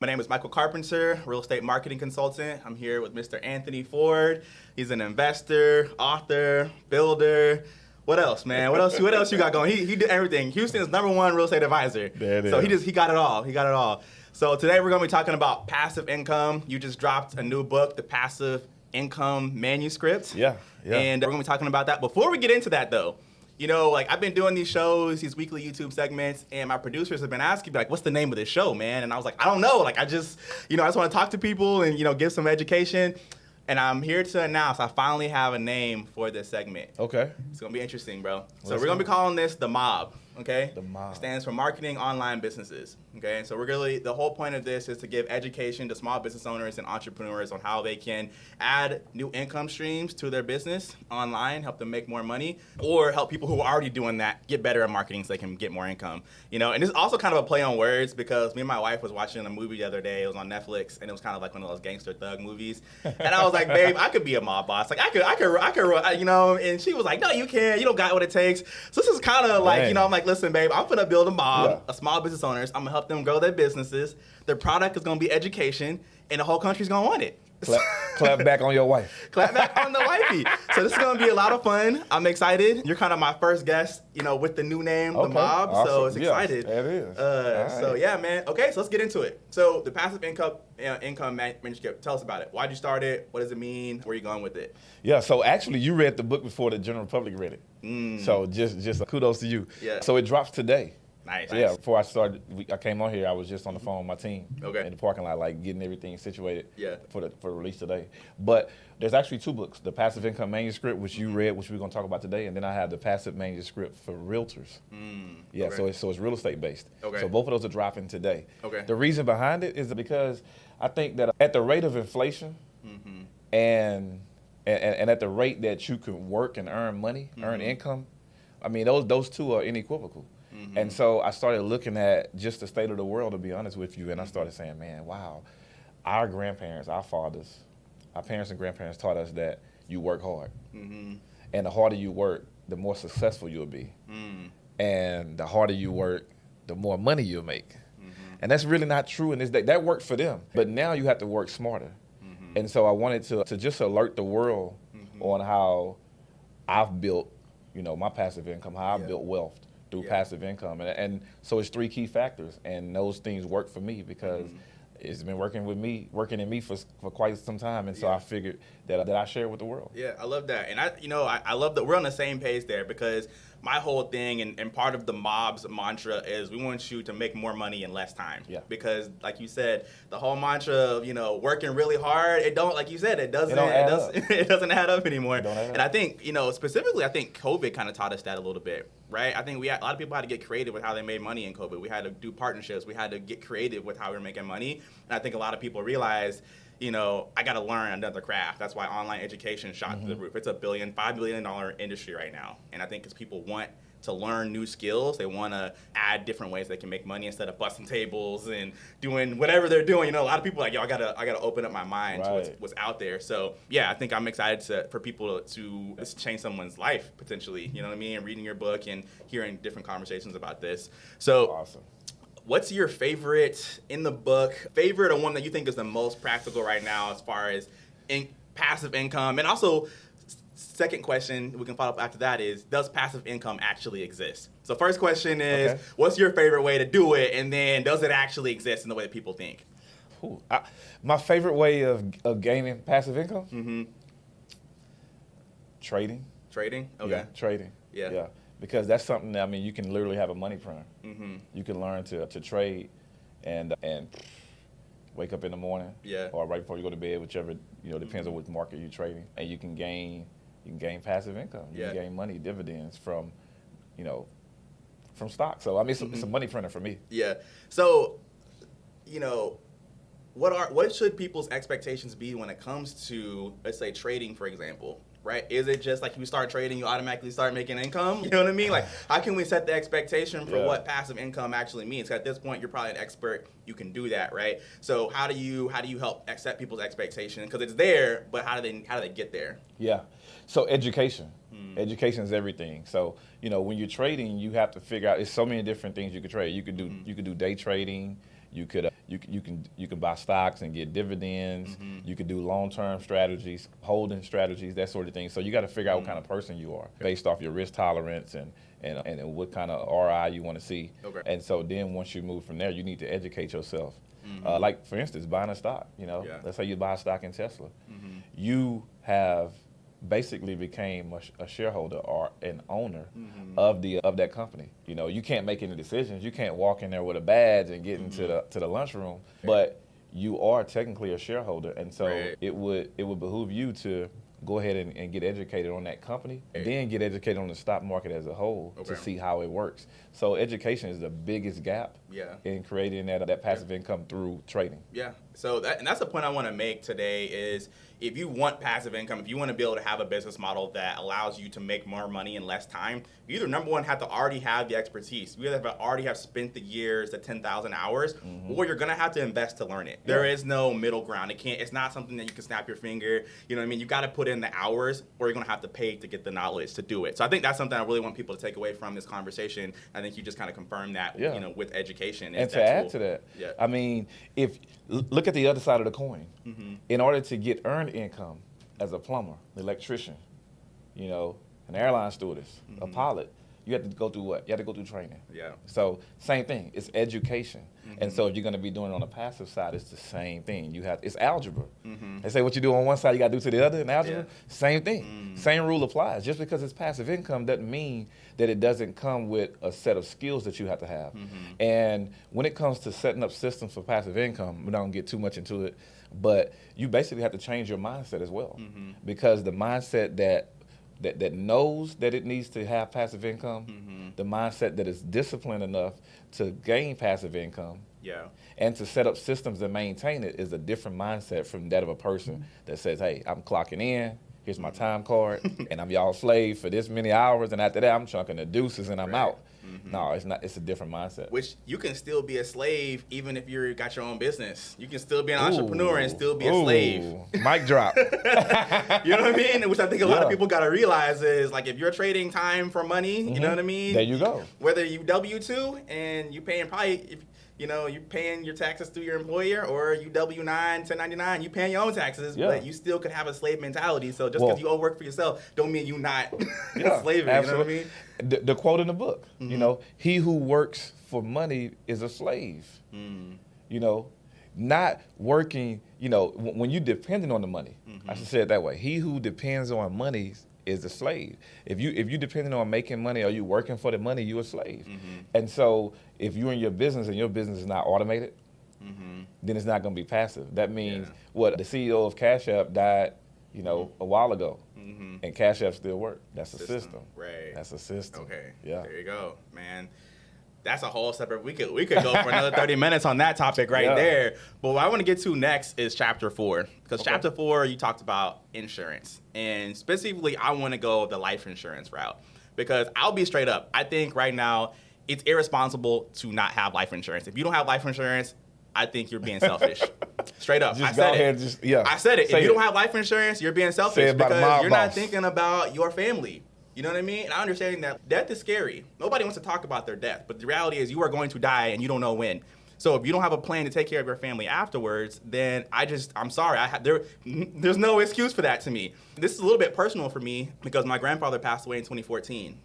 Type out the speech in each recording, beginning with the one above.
My name is Michael Carpenter, real estate marketing consultant. I'm here with Mr. Anthony Ford. He's an investor, author, builder. What else, man? What else you got going? He did everything. Houston's #1 real estate advisor. There it so is. he got it all. He got it all. So today we're going to be talking about passive income. You just dropped a new book, The Passive Income Manuscript. Yeah. And we're going to be talking about that. Before we get into that, though, you know, like I've been doing these shows, these weekly YouTube segments, and my producers have been asking me, like, what's the name of this show, man? And I was like, I don't know. Like, I just want to talk to people and, give some education. And I'm here to announce I finally have a name for this segment. Okay. It's going to be interesting, bro. So Let's we're going to go. be calling this The Mob, okay? The Mob. It stands for Marketing Online Businesses, okay? So the whole point of this is to give education to small business owners and entrepreneurs on how they can add new income streams to their business online, help them make more money, or help people who are already doing that get better at marketing so they can get more income, And it's also kind of a play on words because me and my wife was watching a movie the other day. It was on Netflix, and it was kind of like one of those gangster thug movies. And I was like, babe, I could be a mob boss. Like, I could, and she was like, no, you can't. You don't got what it takes. So this is kind of like, Dang. I'm like, listen, babe, I'm gonna build a mob Yeah. of small business owners. I'm gonna help them grow their businesses. Their product is gonna be education, and the whole country's gonna want it. Clap back on your wife. Clap back on the wifey. So this is gonna be a lot of fun. I'm excited. You're kind of my first guest, with the new name, The Okay, Mob. So awesome. it's Yes, excited. it is. So All right. yeah, man. Okay, so let's get into it. So the passive income manuscript. Tell us about it. Why'd you start it? What does it mean? Where are you going with it? Yeah, so actually you read the book before the general public read it. So just kudos to you. Yeah. So it drops today. Nice. Yeah, before I started, I came on here, I was just on the phone with my team Okay. in the parking lot, like getting everything situated Yeah. for release today. But there's actually 2 books, The Passive Income Manuscript, which you read, which we're going to talk about today, and then I have The Passive Manuscript for Realtors. Yeah, okay. so it's real estate based. Okay. So both of those are dropping today. Okay. The reason behind it is because I think that at the rate of inflation and at the rate that you can work and earn money, earn income, I mean, those two are unequivocal. And so I started looking at just the state of the world, to be honest with you, and I started saying, man, wow, our grandparents, our fathers, our parents and grandparents taught us that you work hard. And the harder you work, the more successful you'll be. And the harder you work, the more money you'll make. And that's really not true in this day. That worked for them, but now you have to work smarter. And so I wanted to just alert the world on how I've built, my passive income, how I've built wealth through passive income. And so it's 3 key factors, and those things work for me because it's been working in me for quite some time, and so I figured that I share it with the world. Yeah, I love that. And I love that we're on the same page there because my whole thing and part of the mob's mantra is we want you to make more money in less time. Yeah. Because like you said, the whole mantra of, working really hard, it doesn't add up anymore. It don't add up. And I think, specifically, I think COVID kind of taught us that a little bit, right? I think a lot of people had to get creative with how they made money in COVID. We had to do partnerships. We had to get creative with how we were making money. And I think a lot of people realized, I got to learn another craft. That's why online education shot through the roof. It's a $5 billion industry right now. And I think because people want to learn new skills, they want to add different ways they can make money instead of busting tables and doing whatever they're doing. A lot of people are like, yo, I gotta open up my mind to what's out there. So yeah, I think I'm excited for people to change someone's life potentially. You know what I mean? Reading your book and hearing different conversations about this. So. Awesome. What's your favorite in the book, favorite or one that you think is the most practical right now as far as passive income? And also, second question, we can follow up after that is, does passive income actually exist? So first question is, what's your favorite way to do it? And then, does it actually exist in the way that people think? Ooh, my favorite way of gaining passive income? Trading. Trading? Okay. Yeah, trading. Yeah. Because that's something that, you can literally have a money printer. You can learn to trade and wake up in the morning or right before you go to bed, whichever, depends on which market you're trading. And you can gain passive income. You can gain money, dividends from stock. So, it's a money printer for me. Yeah. So, what should people's expectations be when it comes to, let's say, trading, for example? Right? Is it just like you start trading, you automatically start making income? You know what I mean? Like, how can we set the expectation for what passive income actually means? At this point, you're probably an expert. You can do that, right? So how do you help set people's expectation? Because it's there, but how do they get there? Yeah. So education. Education is everything. So, when you're trading, you have to figure out, there's so many different things you could trade. You could do day trading. You could You can buy stocks and get dividends. You can do long-term strategies, holding strategies, that sort of thing. So you got to figure out what kind of person you are based off your risk tolerance and what kind of ROI you want to see. Okay. And so then once you move from there, you need to educate yourself. Like, for instance, buying a stock. Let's say you buy a stock in Tesla. You have basically became a shareholder or an owner of that company. You can't make any decisions. You can't walk in there with a badge and get into the lunchroom, but you are technically a shareholder, and so it would behoove you to go ahead and get educated on that company, and then get educated on the stock market as a whole to see how it works. So education is the biggest gap in creating that passive income through trading. Yeah. So that's the point I want to make today is, if you want passive income, if you want to be able to have a business model that allows you to make more money in less time, you either, number one, have to already have the expertise. You either already have spent the years, the 10,000 hours, or you're going to have to invest to learn it. There is no middle ground. It's not something that you can snap your finger. You know what I mean? You got to put in the hours, or you're going to have to pay to get the knowledge to do it. So I think that's something I really want people to take away from this conversation. I think you just kind of confirmed that, with education. And to add to that, I mean, if look at the other side of the coin. In order to get earned income as a plumber, electrician, an airline stewardess, a pilot, you have to go through what? You have to go through training. Yeah. So same thing. It's education. And so if you're going to be doing it on the passive side, it's the same thing. It's algebra. They say what you do on one side, you got to do to the other in algebra. Same thing. Same rule applies. Just because it's passive income doesn't mean that it doesn't come with a set of skills that you have to have. And when it comes to setting up systems for passive income, we don't get too much into it, but you basically have to change your mindset as well. Because the mindset that knows that it needs to have passive income, the mindset that is disciplined enough to gain passive income, and to set up systems and maintain it is a different mindset from that of a person that says, hey, I'm clocking in, here's my time card, and I'm y'all slave for this many hours, and after that I'm chunking the deuces and I'm out. No, it's not. It's a different mindset. Which you can still be a slave even if you got your own business. You can still be an entrepreneur and still be a slave. Mic drop. You know what I mean? Which I think a lot of people got to realize is, like, if you're trading time for money, you know what I mean? There you go. Whether you W-2 and you paying probably, you're paying your taxes through your employer, or you W-9, 1099, you paying your own taxes, but you still could have a slave mentality. So just because you all work for yourself don't mean you not slaving. Absolutely. You know what I mean? The quote in the book, he who works for money is a slave. Not working, when you're dependent on the money, I should say it that way. He who depends on money is a slave. If you depending on making money, or you working for the money, you're a slave. And so if you're in your business and your business is not automated, then it's not going to be passive. That means the CEO of Cash App died, a while ago, and Cash App still work. That's a system. Right. That's a system. Okay. Yeah. There you go, man. That's a whole separate. We could go for another 30 minutes on that topic there. But what I want to get to next is chapter 4, because chapter 4 you talked about insurance, and specifically I want to go the life insurance route, because I'll be straight up. I think right now it's irresponsible to not have life insurance. If you don't have life insurance, I think you're being selfish. Straight up. I said it. I said it. If you don't have life insurance, you're being selfish, because you're not thinking about your family. You know what I mean? And I understand that death is scary. Nobody wants to talk about their death, but the reality is you are going to die and you don't know when. So if you don't have a plan to take care of your family afterwards, then I'm sorry. There's no excuse for that to me. This is a little bit personal for me, because my grandfather passed away in 2014,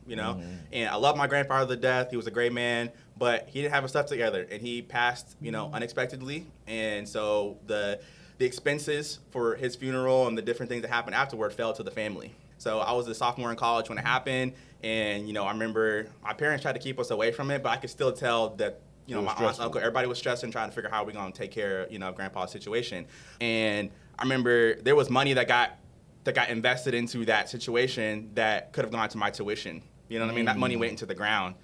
and I love my grandfather to death. He was a great man, but he didn't have his stuff together, and he passed, unexpectedly. And so the expenses for his funeral and the different things that happened afterward fell to the family. So I was a sophomore in college when it happened, and I remember my parents tried to keep us away from it, but I could still tell that my aunt, uncle, everybody was stressing, trying to figure out how we're going to take care of, Grandpa's situation. And I remember there was money that got invested into that situation that could have gone to my tuition. You know what I mean? That money went into the ground.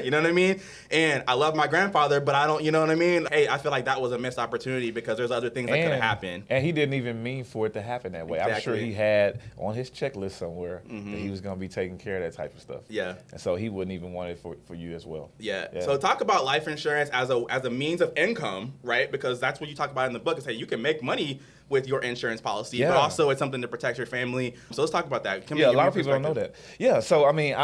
You know what I mean? And I love my grandfather, but I don't, you know what I mean? Hey, I feel like that was a missed opportunity, because there's other things that could have happened. And he didn't even mean for it to happen that way. Exactly. I'm sure he had on his checklist somewhere that he was going to be taking care of that type of stuff. Yeah. And so he wouldn't even want it for you as well. Yeah. So talk about life insurance as a means of income, right? Because that's what you talk about in the book, is, hey, you can make money with your insurance policy, but also it's something to protect your family. So let's talk about that. A lot of people don't know that. Yeah. So, I mean,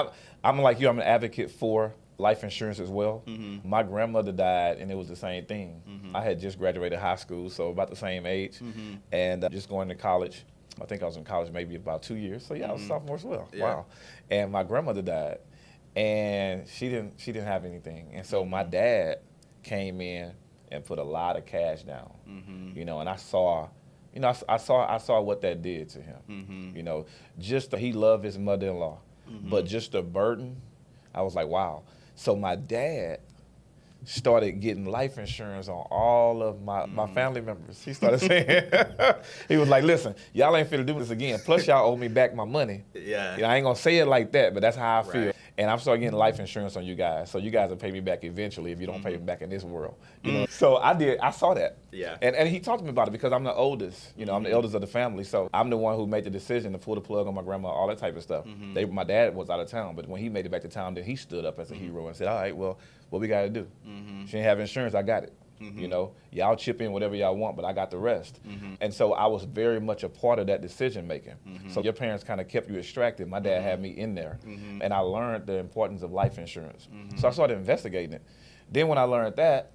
I'm like you. I'm an advocate for life insurance as well. Mm-hmm. My grandmother died, and it was the same thing. Mm-hmm. I had just graduated high school, so about the same age, Mm-hmm. and just going to college. I think I was in college maybe about 2 years. So yeah, I was a sophomore as well. Yeah. Wow. And my grandmother died, and she didn't have anything, and so my dad came in and put a lot of cash down. Mm-hmm. You know, and I saw. You know, I saw what that did to him. Mm-hmm. You know, just he loved his mother-in-law, but just the burden, I was like, wow. So my dad started getting life insurance on all of my family members. He started saying, he was like, listen, y'all ain't finna do this again. Plus y'all owe me back my money. Yeah. You know, I ain't gonna say it like that, but that's how I feel. Right. And I'm starting getting life insurance on you guys. So you guys will pay me back eventually if you don't pay me back in this world. You know? So I saw that. Yeah. And he talked to me about it because I'm the oldest. You know, I'm the eldest of the family. So I'm the one who made the decision to pull the plug on my grandma, all that type of stuff. My dad was out of town, but when he made it back to town, then he stood up as a hero and said, all right, well, what we got to do? She didn't have insurance, I got it. You know, y'all chip in whatever y'all want, but I got the rest. And so I was very much a part of that decision making. So your parents kind of kept you extracted. My dad had me in there, and I learned the importance of life insurance. So I started investigating it. Then when I learned that,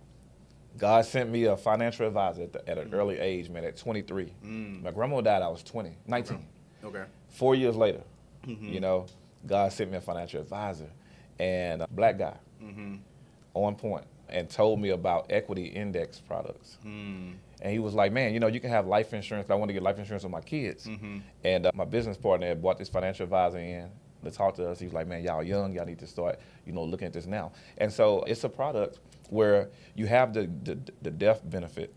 God sent me a financial advisor at an early age, man, at 23. My grandma died, I was 19. Okay. 4 years later, you know, God sent me a financial advisor, and a black guy, on point, and told me about equity index products. And he was like, man, you know, you can have life insurance. I want to get life insurance on my kids. And my business partner had brought this financial advisor in to talk to us. He was like, man, y'all young, y'all need to start, you know, looking at this now. And so it's a product where you have the death benefit.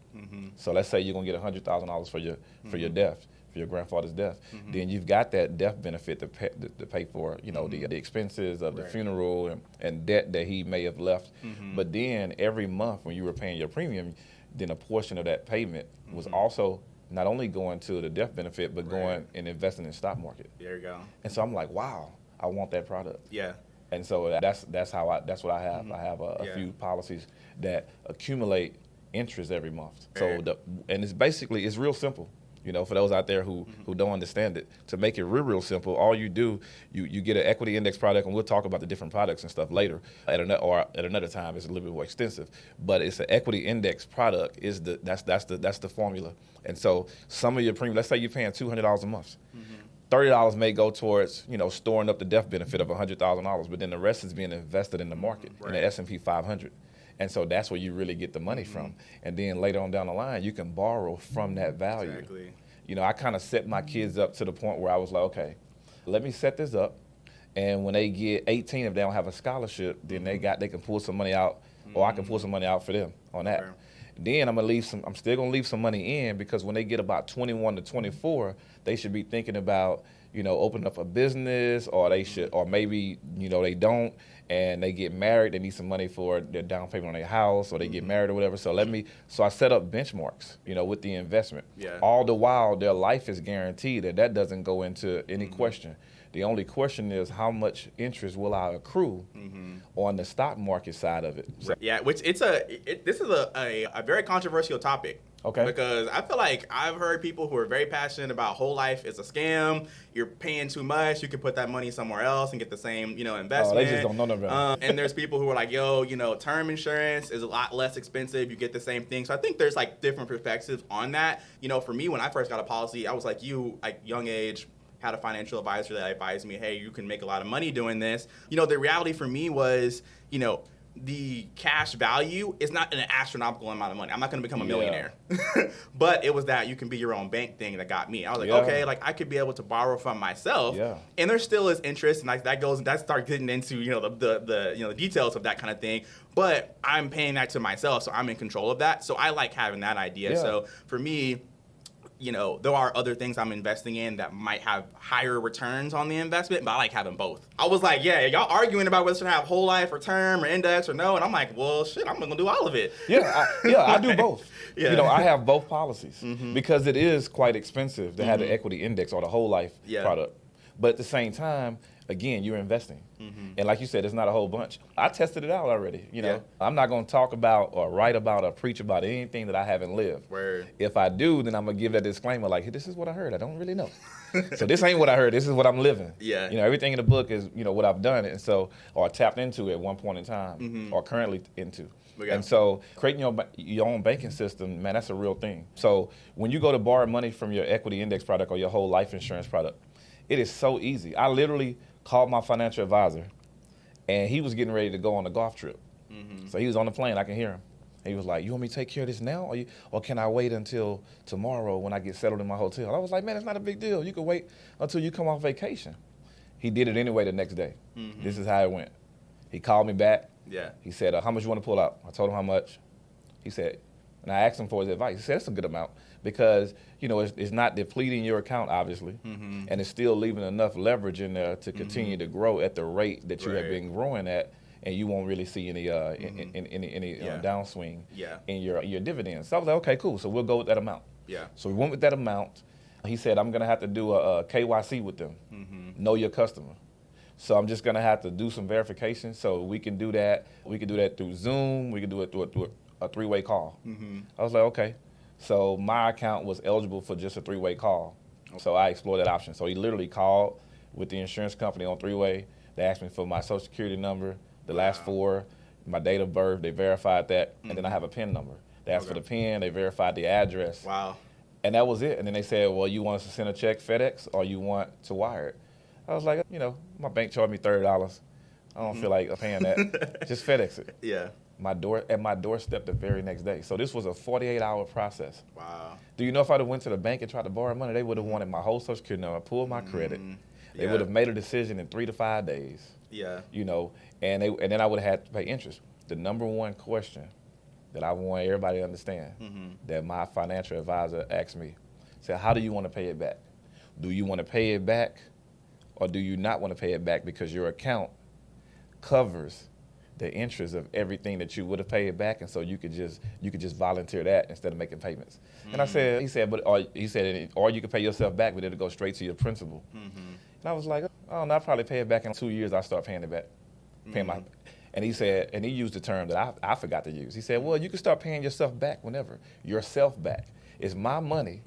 So let's say you're gonna get $100,000 for your death, for your grandfather's death. Then you've got that death benefit to pay for, you know, the expenses of the funeral and debt that he may have left. But then every month when you were paying your premium, then a portion of that payment was also not only going to the death benefit, but going and investing in the stock market. There you go. And so I'm like, wow, I want that product. Yeah. And so that's what I have. I have a few policies that accumulate interest every month. So and it's real simple. You know, for those out there who don't understand it, to make it real simple, all you do, you get an equity index product, and we'll talk about the different products and stuff later at another time. It's a little bit more extensive, but it's an equity index product. That's the formula. And so some of your premium, let's say you're paying $200 a month. $30 may go towards, you know, storing up the death benefit of $100,000, but then the rest is being invested in the market, in the S&P 500. And so that's where you really get the money from. And then later on down the line, you can borrow from that value. Exactly. You know, I kind of set my kids up to the point where I was like, okay, let me set this up. And when they get 18, if they don't have a scholarship, then they can pull some money out, or I can pull some money out for them on that. Okay. Then I'm still gonna leave some money in, because when they get about 21 to 24, they should be thinking about, you know, opening up a business, or they should, or maybe, you know, they don't, and they get married, they need some money for their down payment on their house, or they get married or whatever. So I set up benchmarks, you know, with the investment. Yeah. All the while, their life is guaranteed, that doesn't go into any question. The only question is, how much interest will I accrue on the stock market side of it? So, Yeah, which this is a very controversial topic. Okay. Because I feel like I've heard people who are very passionate about whole life is a scam. You're paying too much. You can put that money somewhere else and get the same, you know, investment. they just don't know no better. And there's people who are like, yo, you know, term insurance is a lot less expensive. You get the same thing. So I think there's like different perspectives on that. You know, for me, when I first got a policy, I was like you, like young age, had a financial advisor that advised me, hey, you can make a lot of money doing this. You know, the reality for me was, you know, the cash value is not an astronomical amount of money. I'm not going to become a millionaire. But it was that you can be your own bank thing that got me. I was like, okay, like I could be able to borrow from myself. And there still is interest, and like that starts getting into, you know, the details of that kind of thing. But I'm paying that to myself, so I'm in control of that. So I like having that idea. So for me, you know, there are other things I'm investing in that might have higher returns on the investment, but I like having both. I was like, yeah, y'all arguing about whether to have whole life or term or index or no, and I'm like, well, shit, I'm gonna do all of it. I do both. You know, I have both policies because it is quite expensive to have the equity index or the whole life product. But at the same time, again, you're investing. And like you said, it's not a whole bunch. I tested it out already, you know. I'm not going to talk about or write about or preach about anything that I haven't lived. Word. If I do, then I'm going to give that disclaimer like, hey, this is what I heard. I don't really know. So this ain't what I heard. This is what I'm living. Yeah. You know, everything in the book is, you know, what I've done. And so, or tapped into at one point in time or currently into. Okay. And so creating your own banking system, man, that's a real thing. So when you go to borrow money from your equity index product or your whole life insurance product, it is so easy. I literally called my financial advisor, and he was getting ready to go on a golf trip. So he was on the plane. I can hear him. He was like, you want me to take care of this now, or can I wait until tomorrow when I get settled in my hotel? I was like, man, it's not a big deal. You can wait until you come off vacation. He did it anyway the next day. This is how it went. He called me back. Yeah. He said, how much you want to pull out? I told him how much. He said, and I asked him for his advice. He said, that's a good amount because, you know, it's not depleting your account, obviously, and it's still leaving enough leverage in there to continue to grow at the rate that you have been growing at, and you won't really see any downswing in your dividends. So I was like, okay, cool. So we'll go with that amount. Yeah. So we went with that amount. He said, I'm going to have to do a KYC with them, know your customer. So I'm just going to have to do some verification. So we can do that. We can do that through Zoom. We can do it through a three-way call. I was like, okay. So my account was eligible for just a three-way call. So I explored that option. So he literally called with the insurance company on three-way. They asked me for my social security number, the last four, my date of birth. They verified that. And then I have a PIN number. They asked for the PIN. They verified the address. Wow. And that was it. And then they said, well, you want us to send a check FedEx or you want to wire it? I was like, you know, my bank charged me $30. I don't feel like paying that. Just FedEx it. Yeah. At my doorstep the very next day. So this was a 48-hour process. Wow. Do you know if I'd have went to the bank and tried to borrow money, they would have wanted my whole social security number, pulled my credit. They would have made a decision in 3 to 5 days. Yeah. You know, and then I would have had to pay interest. The number one question that I want everybody to understand that my financial advisor asked me, said, how do you want to pay it back? Do you want to pay it back? Or do you not want to pay it back because your account covers the interest of everything that you would have paid back, and so you could just volunteer that instead of making payments? And he said, or you could pay yourself back, but it'll go straight to your principal. And I was like, oh, no, I'll probably pay it back in 2 years. I'll start paying it back, And he said, and he used the term that I forgot to use. He said, well, you can start paying yourself back whenever. Yourself back. It's my money.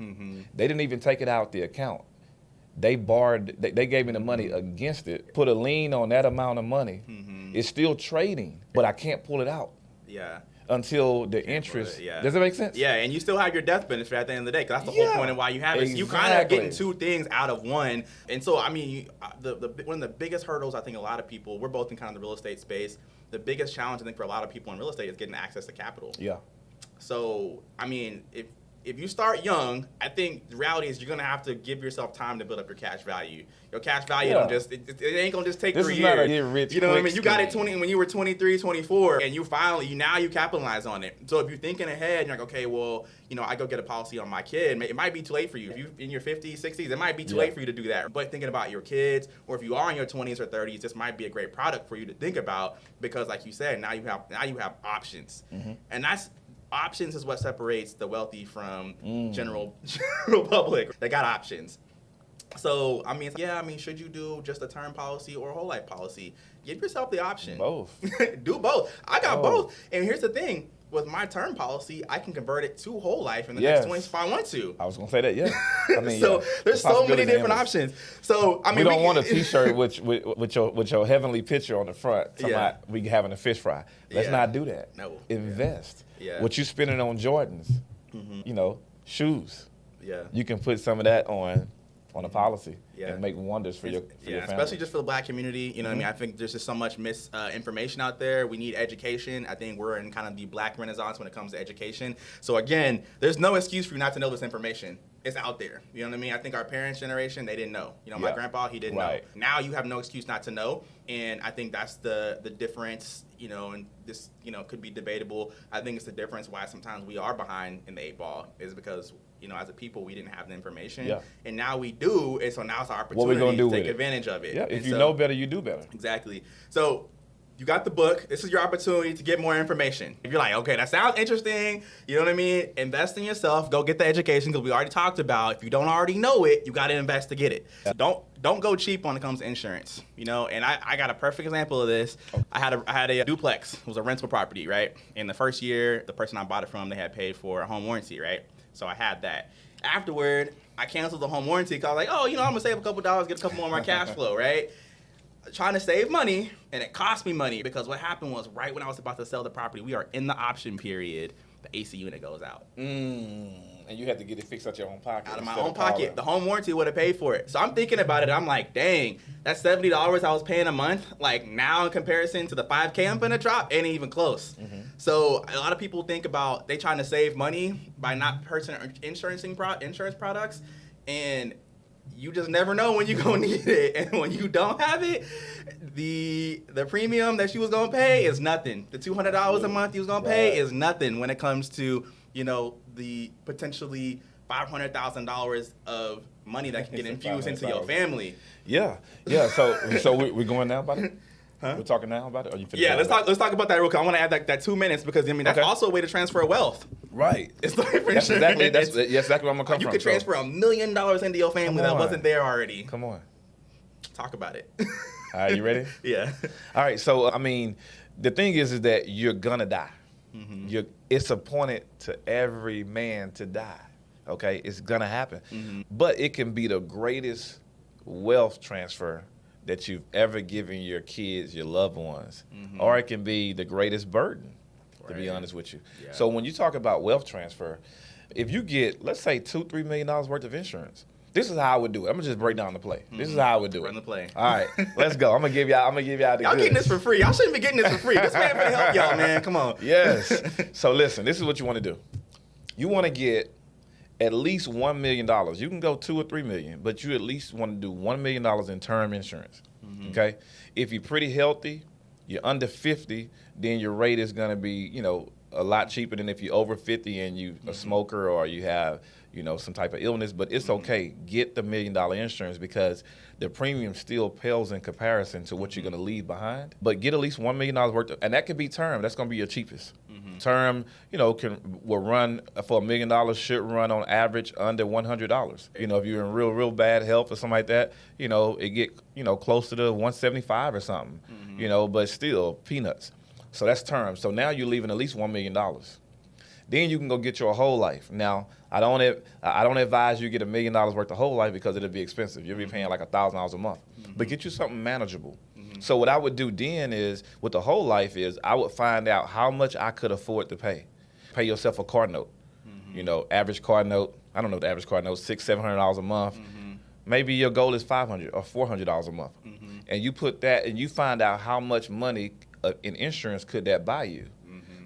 They didn't even take it out the account. They borrowed, they gave me the money against it, put a lien on that amount of money. It's still trading, but I can't pull it out. Yeah. Until the interest. Does it make sense? Yeah, and you still have your death benefit at the end of the day, because that's the whole point of why you have it. You kind of getting two things out of one. And so, I mean, one of the biggest hurdles I think a lot of people, we're both in kind of the real estate space, the biggest challenge I think for a lot of people in real estate is getting access to capital. Yeah. So, I mean, if you start young, I think the reality is you're going to have to give yourself time to build up your cash value. Your cash value don't just, it ain't going to just take 3 years. Not a get rich you know what I mean? quick You got it scheme. when you were 23, 24, and you capitalize on it. So if you're thinking ahead, you're like, okay, well, you know, I go get a policy on my kid. It might be too late for you. If you're in your 50s, 60s, it might be too late for you to do that. But thinking about your kids, or if you are in your 20s or 30s, this might be a great product for you to think about, because like you said, now you have options. And options is what separates the wealthy from general public. They got options. So, I mean, should you do just a term policy or a whole life policy? Give yourself the option. Both. Do both. I got both. And here's the thing. With my term policy, I can convert it to whole life in the next 20 if I want to. I was going to say that, yeah. I mean, so there's so many different options. So, I mean, we don't want a T-shirt with your heavenly picture on the front. About we having a fish fry. Let's not do that. No. Invest. What you spending on Jordans, you know, shoes. Yeah. You can put some of that on a policy and make wonders for your family. Especially just for the Black community. You know what I mean? I think there's just so much misinformation out there. We need education. I think we're in kind of the Black renaissance when it comes to education. So again, there's no excuse for you not to know this information. It's out there. You know what I mean? I think our parents' generation, they didn't know. You know, my grandpa, he didn't know. Now you have no excuse not to know. And I think that's the difference, you know, and this, you know, could be debatable. I think it's the difference why sometimes we are behind in the 8 ball is because, you know, as a people, we didn't have the information. Yeah. And now we do, and so now it's our opportunity to take advantage of it. Yeah, if you know better, you do better. Exactly. So you got the book. This is your opportunity to get more information. If you're like, okay, that sounds interesting, you know what I mean? Invest in yourself. Go get the education, because we already talked about if you don't already know it, you got to invest to get it. So don't go cheap when it comes to insurance, you know? And I got a perfect example of this. I had a duplex. It was a rental property, right? In the first year, the person I bought it from, they had paid for a home warranty, right? So I had that. Afterward, I canceled the home warranty because I was like, oh, you know, I'm going to save a couple dollars, get a couple more of my cash flow, right? Trying to save money, and it cost me money, because what happened was right when I was about to sell the property, we are in the option period, the AC unit goes out. And you had to get it fixed out your own pocket. Out of my own pocket. The home warranty would have paid for it. So I'm thinking about it. I'm like, dang, that $70 I was paying a month, like now in comparison to the $5K I'm gonna drop, ain't even close. So a lot of people think about they trying to save money by not purchasing insurance products, and you just never know when you're gonna need it. And when you don't have it, the premium that you was gonna pay is nothing. The $200 a month you was gonna pay is nothing when it comes to, you know, the potentially $500,000 of money that can get infused into your family. Yeah. So we're going now about it? Huh? We're talking now about it? Or you let's talk about that real quick. I want to add that 2 minutes, because I mean that's also a way to transfer wealth. Right. It's like that's exactly where I'm gonna come from. You could transfer $1 million into your family that wasn't there already. Come on. Talk about it. All right, you ready? Yeah. All right. So I mean, the thing is that you're gonna die. It's appointed to every man to die. Okay, it's gonna happen. But it can be the greatest wealth transfer that you've ever given your kids, your loved ones, or it can be the greatest burden, to be honest with you. Yeah. So when you talk about wealth transfer, if you get, let's say, $2-3 million worth of insurance, this is how I would do it. I'm gonna just break down the play. This is how I would do it. Run the play. All right, let's go. I'm gonna give y'all the Y'all goods. getting this for free. Y'all shouldn't be getting this for free. This man finna help y'all, man. Come on. Yes. So listen, this is what you want to do. You want to get at least $1 million. You can go 2 or 3 million, but you at least want to do $1 million in term insurance. Okay. If you're pretty healthy, you're under 50, then your rate is gonna be, you know, a lot cheaper than if you're over 50 and you a smoker or you have, you know, some type of illness. But it's okay. Get the $1 million insurance, because the premium still pales in comparison to what you're gonna leave behind. But get at least $1 million worth of, and that could be term. That's gonna be your cheapest. Term, you know, will run for $1 million, should run on average under $100. You know, if you're in real bad health or something like that, you know, it get, you know, closer to 175 or something. You know, but still peanuts. So that's term. So now you're leaving at least $1 million. Then you can go get your whole life. Now, I don't advise you get $1 million worth of whole life, because it'll be expensive. You'll be paying like $1,000 a month. But get you something manageable. So what I would do then is, with the whole life, is I would find out how much I could afford to pay. Pay yourself a car note. You know, average car note, I don't know the average car note, $600-700 a month. Maybe your goal is $500 or $400 a month. And you put that, and you find out how much money in insurance could that buy you.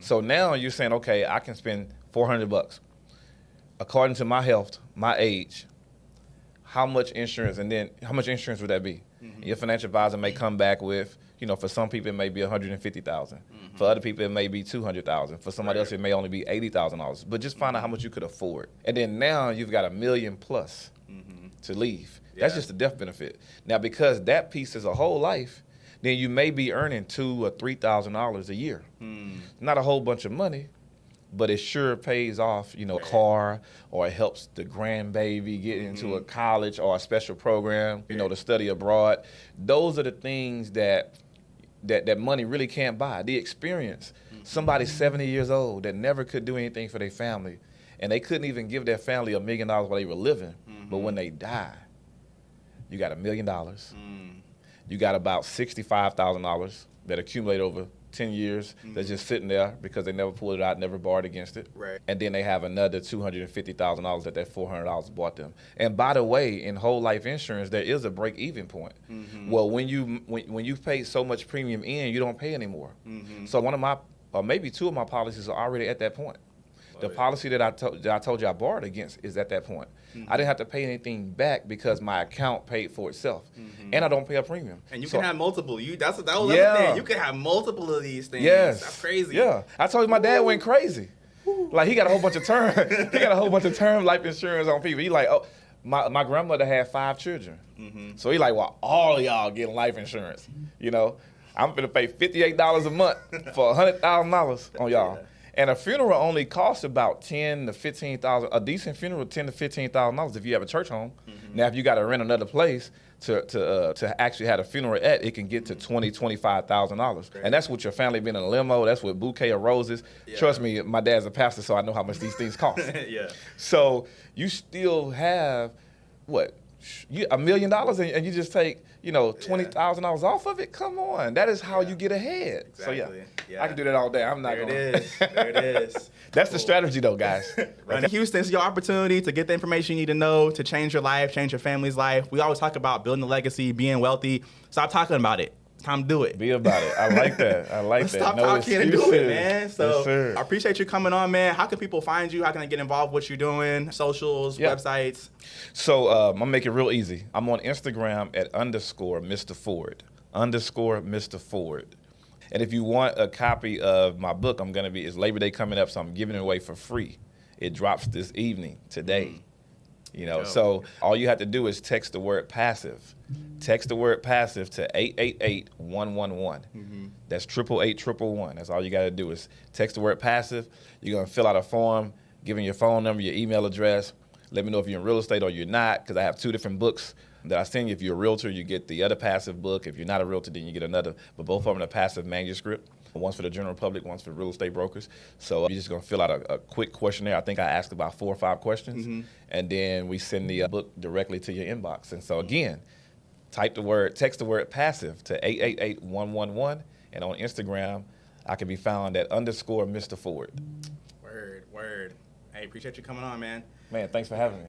So now you're saying, okay, I can spend $400. According to my health, my age, how much insurance, and then how much insurance would that be? Your financial advisor may come back with, you know, for some people it may be $150,000. For other people it may be $200,000. For somebody else it may only be $80,000. But just find out how much you could afford. And then now you've got $1 million plus to leave. That's just the death benefit. Now, because that piece is a whole life, then you may be earning $2,000 or $3,000 a year. Not a whole bunch of money, but it sure pays off, you know, a car, or it helps the grandbaby get into a college or a special program, you know, to study abroad. Those are the things that money really can't buy. The experience. Somebody 70 years old that never could do anything for their family, and they couldn't even give their family $1 million while they were living. But when they die, you got $1 million. You got about $65,000 that accumulate over 10 years that's just sitting there because they never pulled it out, never borrowed against it. Right. And then they have another $250,000 that $400 bought them. And by the way, in whole life insurance, there is a break-even point. Well, when you've paid so much premium in, you don't pay anymore. So one of my, or maybe two of my policies are already at that point. The policy that I told you I borrowed against is at that point. I didn't have to pay anything back because my account paid for itself, and I don't pay a premium. And you can have multiple. That was another thing. You can have multiple of these things. Yes, that's crazy. Yeah, I told you my dad went crazy. Like he got a whole bunch of term. He got a whole bunch of term life insurance on people. He like, oh, my grandmother had 5 children, so he like, well, all of y'all getting life insurance, you know. I'm gonna pay $58 a month for $100,000 on y'all. Yeah. And a funeral only costs about $10,000 to $15,000. A decent funeral, $10,000 to $15,000 if you have a church home. Mm-hmm. Now, if you got to rent another place to actually have a funeral at, it can get to $20,000 to $25,000. And that's with your family being in a limo. That's with a bouquet of roses. Yeah. Trust me, my dad's a pastor, so I know how much these things cost. Yeah. So you still have what? $1 million, and you just take $20,000 off of it. Come on, that is how you get ahead. Exactly. So yeah, I can do that all day. I'm not There going. it is. There it is. That's the strategy, though, guys. Right. Houston, it's your opportunity to get the information you need to know to change your life, change your family's life. We always talk about building a legacy, being wealthy. Stop talking about it. It's time to do it. Be about it. I like that. I like that. Stop No talking and do it, man. So yes, I appreciate you coming on, man. How can people find you? How can they get involved with what you're doing? Socials, websites? So I'm going to make it real easy. I'm on Instagram at _Mr. Ford. _Mr. Ford. And if you want a copy of my book, it's Labor Day coming up, so I'm giving it away for free. It drops this evening, today. So all you have to do is text the word passive. Text the word passive to 888-111. Mm-hmm. That's 888-111. That's all you got to do is text the word passive. You're going to fill out a form, giving your phone number, your email address. Let me know if you're in real estate or you're not, because I have 2 different books that I send you. If you're a realtor, you get the other passive book. If you're not a realtor, then you get another. But both of them are passive manuscript. One's for the general public, one's for real estate brokers. So you're just going to fill out a quick questionnaire. I think I asked about 4 or 5 questions. Mm-hmm. And then we send the book directly to your inbox. And so, again, text the word passive to 888-111. And on Instagram, I can be found at _Mr. Ford. Word. Hey, appreciate you coming on, man. Man, thanks for having me.